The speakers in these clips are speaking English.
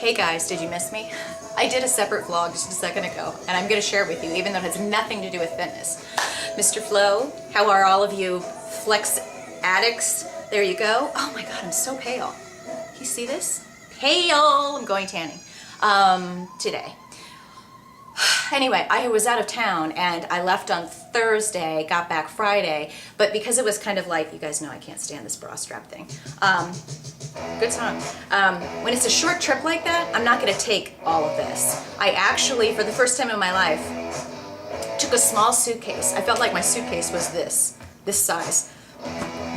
Hey guys, did you miss me? I did a separate vlog just a second ago, and I'm going to share it with you, even though it has nothing to do with fitness. Mr. Flo, how are all of you flex addicts? There you go. Oh my god, I'm so pale. You see this? Pale! I'm going tanning today. Anyway, I was out of town and I left on Thursday, got back Friday, but because it was kind of like, you guys know I can't stand this bra strap thing. Good song. When it's a short trip like that, I'm not going to take all of this. I actually, for the first time in my life, took a small suitcase. I felt like my suitcase was this size.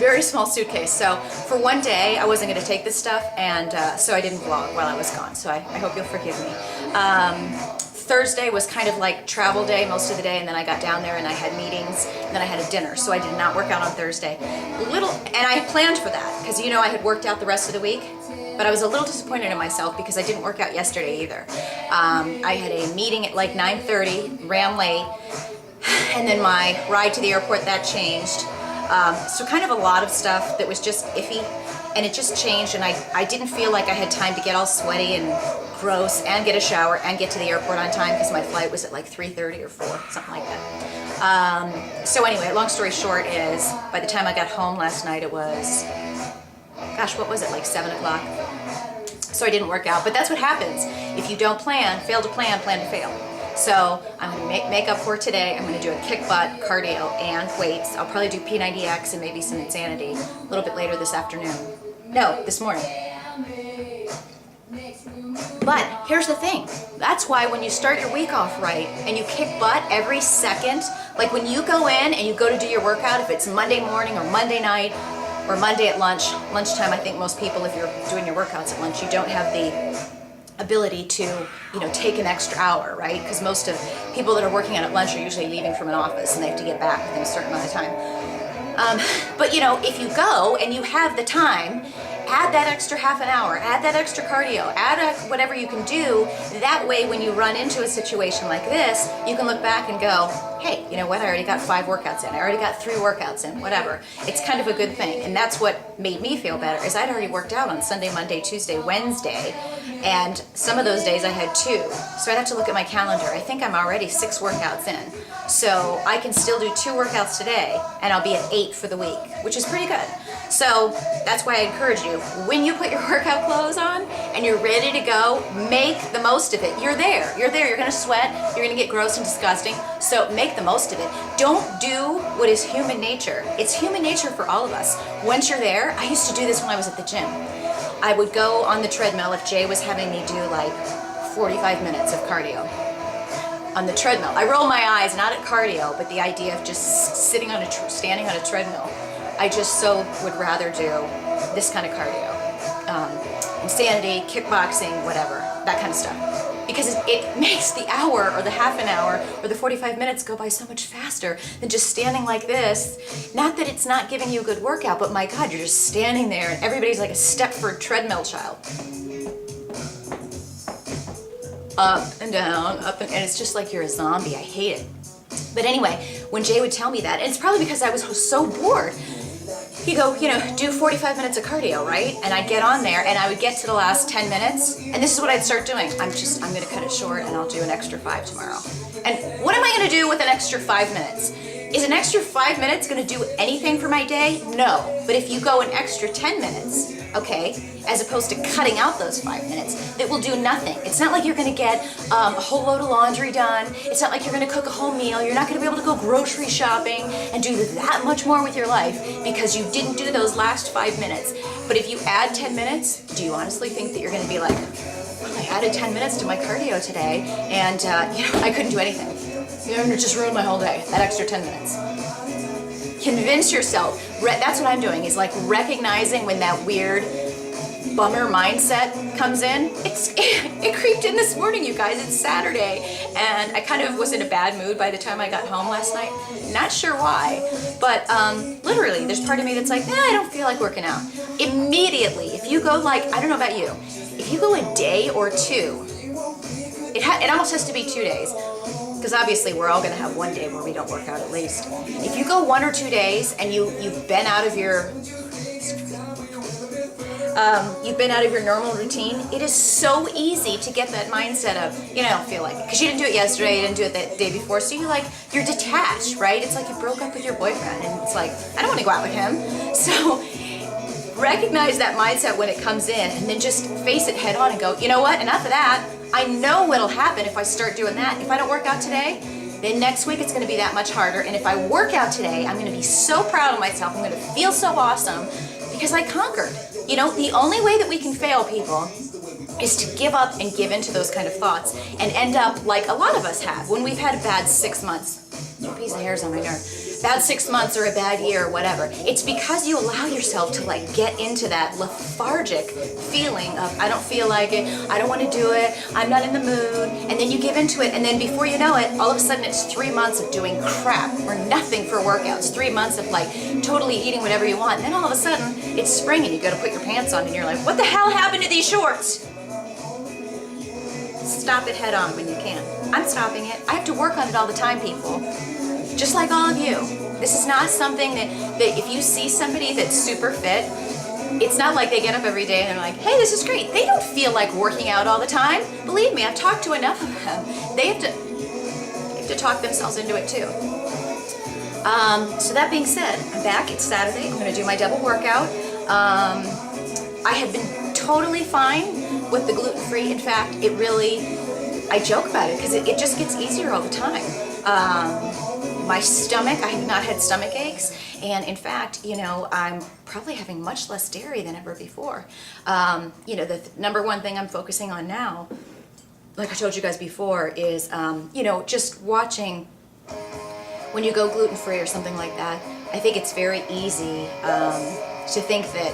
Very small suitcase. So for one day, I wasn't going to take this stuff, and so I didn't vlog while I was gone. So I hope you'll forgive me. Thursday was kind of like travel day most of the day, and then I got down there and I had meetings, and then I had a dinner, so I did not work out on Thursday. And I planned for that, because you know I had worked out the rest of the week, but I was a little disappointed in myself because I didn't work out yesterday either. I had a meeting at like 9:30, ran late, and then my ride to the airport, that changed. So kind of a lot of stuff that was just iffy, and it just changed, and I didn't feel like I had time to get all sweaty and gross and get a shower and get to the airport on time because my flight was at like 3:30 or 4, something like that. So anyway, long story short is, by the time I got home last night, it was, gosh, what was it, like 7 o'clock? So I didn't work out, but that's what happens. If you don't plan, fail to plan, plan to fail. So I'm going to make up for it today. I'm going to do a kick butt, cardio, and weights. I'll probably do P90X and maybe some Insanity a little bit later this afternoon. No, this morning. But here's the thing. That's why when you start your week off right and you kick butt every second, like when you go in and you go to do your workout, if it's Monday morning or Monday night or Monday at lunchtime, I think most people, if you're doing your workouts at lunch, you don't have the ability to, you know, take an extra hour, right? Because most of people that are working out at lunch are usually leaving from an office and they have to get back within a certain amount of time. But you know, if you go and you have the time, add that extra half an hour, add that extra cardio, add whatever you can do. That way, when you run into a situation like this, you can look back and go, hey, you know what, I already got 5 workouts in, I already got 3 workouts in, whatever. It's kind of a good thing, and that's what made me feel better, is I'd already worked out on Sunday, Monday, Tuesday, Wednesday, and some of those days I had 2. So I'd have to look at my calendar. I think I'm already 6 workouts in. So I can still do 2 workouts today, and I'll be at 8 for the week, which is pretty good. So that's why I encourage you, when you put your workout clothes on and you're ready to go, make the most of it. You're there, you're gonna sweat, you're gonna get gross and disgusting, so make the most of it. Don't do what is human nature. It's human nature for all of us. Once you're there, I used to do this when I was at the gym. I would go on the treadmill if Jay was having me do like 45 minutes of cardio on the treadmill. I roll my eyes, not at cardio, but the idea of just standing on a treadmill. I just so would rather do this kind of cardio. Insanity, kickboxing, whatever, that kind of stuff. Because it makes the hour or the half an hour or the 45 minutes go by so much faster than just standing like this. Not that it's not giving you a good workout, but my God, you're just standing there and everybody's like a Stepford treadmill child. Up and down, up and it's just like you're a zombie. I hate it. But anyway, when Jay would tell me that, and it's probably because I was so bored, he'd go, you know, do 45 minutes of cardio, right? And I'd get on there and I would get to the last 10 minutes, and this is what I'd start doing. I'm gonna cut it short and I'll do an extra 5 tomorrow. And what am I gonna do with an extra 5 minutes? Is an extra 5 minutes gonna do anything for my day? No. But if you go an extra 10 minutes, okay, as opposed to cutting out those 5 minutes, that will do nothing. It's not like you're gonna get a whole load of laundry done. It's not like you're gonna cook a whole meal. You're not gonna be able to go grocery shopping and do that much more with your life because you didn't do those last 5 minutes. But if you add 10 minutes, do you honestly think that you're gonna be like, well, I added 10 minutes to my cardio today and you know, I couldn't do anything. You know, it just ruined my whole day, that extra 10 minutes. Convince yourself, that's what I'm doing, is like recognizing when that weird bummer mindset comes in. It creeped in this morning, you guys. It's Saturday, and I kind of was in a bad mood by the time I got home last night. Not sure why, but literally, there's part of me that's like, I don't feel like working out. Immediately, if you go like, I don't know about you, if you go a day or 2, it almost has to be 2 days. Because obviously we're all going to have one day where we don't work out at least. If you go 1 or 2 days and you've been out of your you've been out of your normal routine, it is so easy to get that mindset of, I don't feel like it. Because you didn't do it yesterday, you didn't do it the day before, so you're detached, right? It's like you broke up with your boyfriend, and it's like, I don't want to go out with him. So recognize that mindset when it comes in, and then just face it head on and go, you know what, enough of that. I know what'll happen if I start doing that. If I don't work out today, then next week it's going to be that much harder. And if I work out today, I'm going to be so proud of myself. I'm going to feel so awesome because I conquered. The only way that we can fail, people, is to give up and give into those kind of thoughts and end up like a lot of us have when we've had a bad 6 months. A piece of hair's on my nerve. Bad 6 months or a bad year or whatever. It's because you allow yourself to get into that lethargic feeling of, I don't feel like it, I don't want to do it, I'm not in the mood, and then you give into it, and then before you know it, all of a sudden it's 3 months of doing crap or nothing for workouts, 3 months of totally eating whatever you want, and then all of a sudden it's spring and you go to put your pants on and you're like, what the hell happened to these shorts? Stop it head on when you can. I'm stopping it. I have to work on it all the time, people. Just like all of you. This is not something that if you see somebody that's super fit, it's not like they get up every day and they're like, hey, this is great. They don't feel like working out all the time. Believe me, I've talked to enough of them. They have to talk themselves into it too. So that being said, I'm back. It's Saturday. I'm going to do my double workout. I have been totally fine with the gluten-free. In fact, I joke about it because it just gets easier all the time. My stomach, I have not had stomach aches, and in fact, I'm probably having much less dairy than ever before. The number one thing I'm focusing on now, like I told you guys before, is, just watching when you go gluten-free or something like that. I think it's very easy to think that,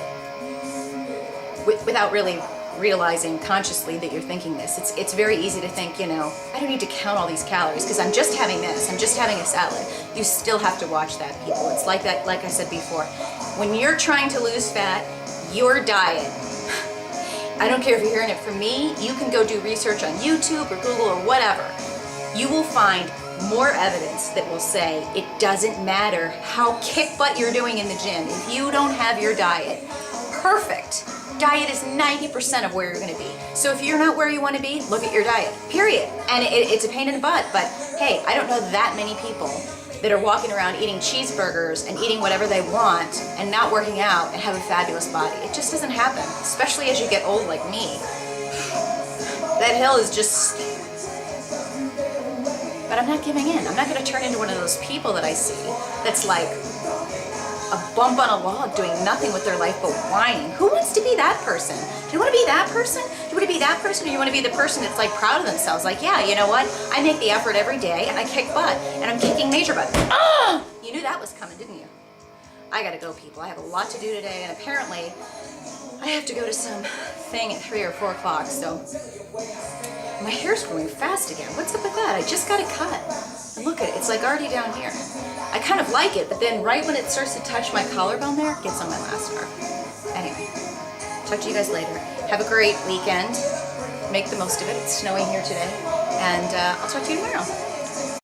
without really realizing consciously that you're thinking this, it's very easy to think, I don't need to count all these calories because I'm just having this, I'm just having a salad. You still have to watch that, people. It's like that, like I said before. When you're trying to lose fat, your diet, I don't care if you're hearing it from me, you can go do research on YouTube or Google or whatever. You will find more evidence that will say it doesn't matter how kick butt you're doing in the gym. If you don't have your diet perfect, diet is 90% of where you're going to be. So if you're not where you want to be, look at your diet, period. And it's a pain in the butt, but hey, I don't know that many people that are walking around eating cheeseburgers and eating whatever they want and not working out and have a fabulous body. It just doesn't happen, especially as you get old like me. That hill is just... But I'm not giving in. I'm not going to turn into one of those people that I see that's like a bump on a log doing nothing with their life but whining. Who wants to be that person? Do you want to be that person? Do you want to be that person, or do you want to be the person that's proud of themselves? Like, yeah, you know what? I make the effort every day and I kick butt and I'm kicking major butt. Ah! You knew that was coming, didn't you? I gotta go, people. I have a lot to do today, and apparently I have to go to some thing at 3 or 4 o'clock, so my hair's growing fast again. What's up with that? I just got it cut. And look at it, it's already down here. I kind of like it, but then right when it starts to touch my collarbone there, it gets on my last arm. Anyway, talk to you guys later. Have a great weekend. Make the most of it. It's snowing here today. And I'll talk to you tomorrow.